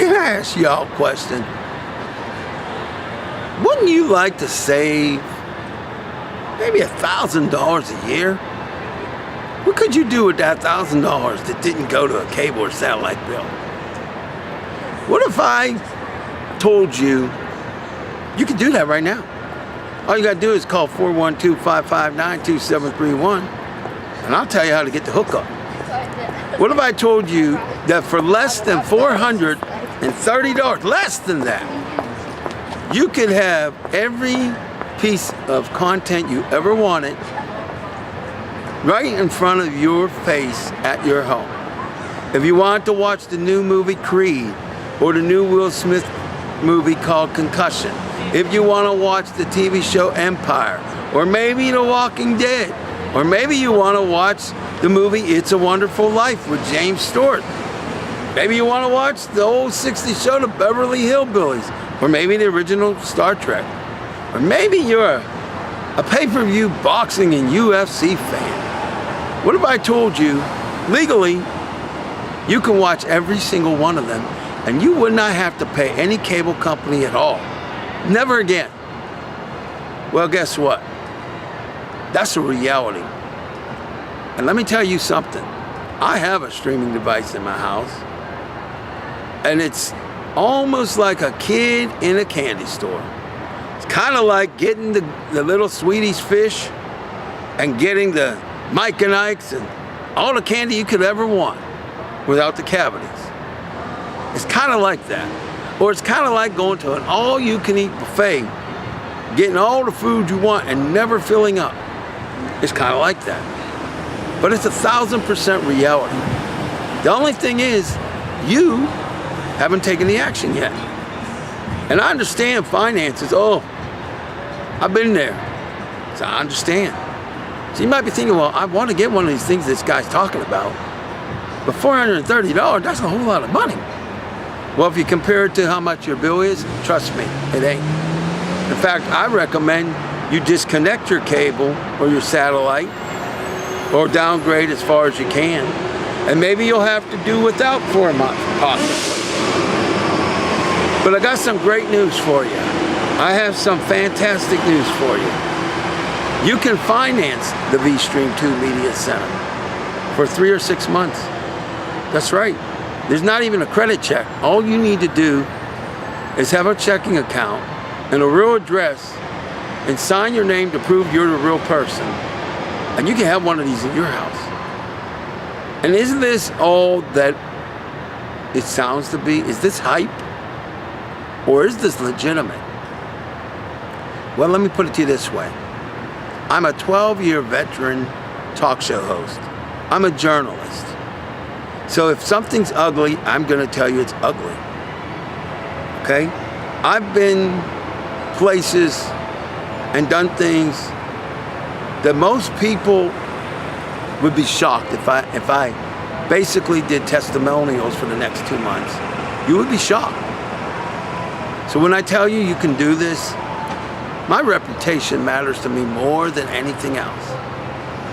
Can I ask y'all a question? Wouldn't you like to save maybe $1,000 a year? What could you do with that $1,000 that didn't go to a cable or satellite bill? What if I told you you could do that right now? All you gotta do is call 412-559-2731 and I'll tell you how to get the hookup. What if I told you that for less than $430, less than that, you could have every piece of content you ever wanted right in front of your face at your home. If you want to watch the new movie Creed or the new Will Smith movie called Concussion, if you want to watch the TV show Empire, or maybe The Walking Dead, or maybe you want to watch the movie It's a Wonderful Life with James Stewart, maybe you want to watch the old 60s show The Beverly Hillbillies, or maybe the original Star Trek, or maybe you're a pay-per-view boxing and UFC fan. What if I told you, legally, you can watch every single one of them and you would not have to pay any cable company at all? Never again. Well, guess what? That's a reality. And let me tell you something. I have a streaming device in my house, and it's almost like a kid in a candy store. It's kind of like getting the little Swedish fish and getting the Mike and Ike's and all the candy you could ever want without the cavities. It's kind of like that. Or it's kind of like going to an all-you-can-eat buffet, getting all the food you want and never filling up. It's kind of like that. But it's 1,000% reality. The only thing is, you haven't taken the action yet. And I understand finances. Oh, I've been there. So I understand. So you might be thinking, well, I want to get one of these things this guy's talking about. But $430, that's a whole lot of money. Well, if you compare it to how much your bill is, trust me, it ain't. In fact, I recommend you disconnect your cable or your satellite, or downgrade as far as you can. And maybe you'll have to do without for a month, possibly. But I got some great news for you. I have some fantastic news for you. You can finance the VStream 2 Media Center for 3 or 6 months. That's right. There's not even a credit check. All you need to do is have a checking account and a real address and sign your name to prove you're the real person. And you can have one of these in your house. And isn't this all that it sounds to be? Is this hype? Or is this legitimate? Well, let me put it to you this way. I'm a 12-year veteran talk show host. I'm a journalist. So if something's ugly, I'm going to tell you it's ugly. Okay? I've been places and done things that most people would be shocked if I basically did testimonials for the next 2 months. You would be shocked. So when I tell you you can do this, my reputation matters to me more than anything else.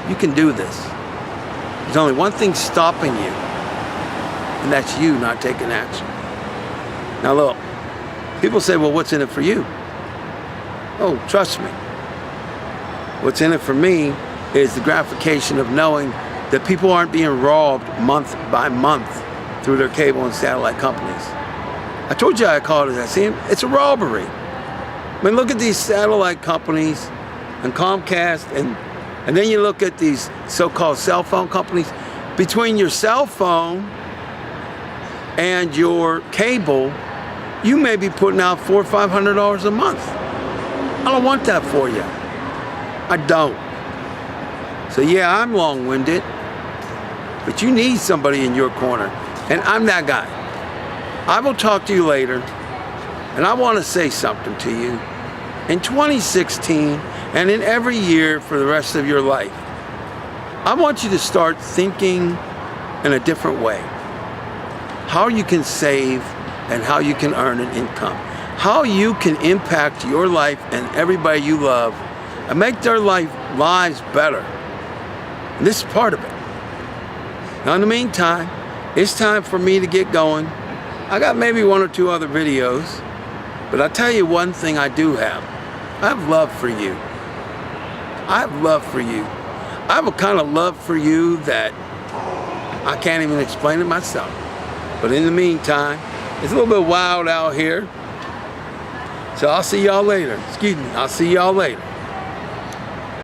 You can do this. There's only one thing stopping you, and that's you not taking action. Now look, people say, well, what's in it for you? Oh, trust me. What's in it for me is the gratification of knowing that people aren't being robbed month by month through their cable and satellite companies. I told you I called it, it's a robbery. I mean, look at these satellite companies and Comcast, and then you look at these so-called cell phone companies. Between your cell phone and your cable, you may be putting out $400 or $500 a month. I don't want that for you. I don't. So yeah, I'm long-winded, but you need somebody in your corner, and I'm that guy. I will talk to you later, and I want to say something to you. In 2016, and in every year for the rest of your life, I want you to start thinking in a different way. How you can save and how you can earn an income. How you can impact your life and everybody you love and make their lives better. And this is part of it. Now in the meantime, it's time for me to get going. I got maybe 1 or 2 other videos, but I tell you one thing I do have. I have love for you. I have love for you. I have a kind of love for you that I can't even explain it myself. But in the meantime, it's a little bit wild out here. So I'll see y'all later. Excuse me, I'll see y'all later.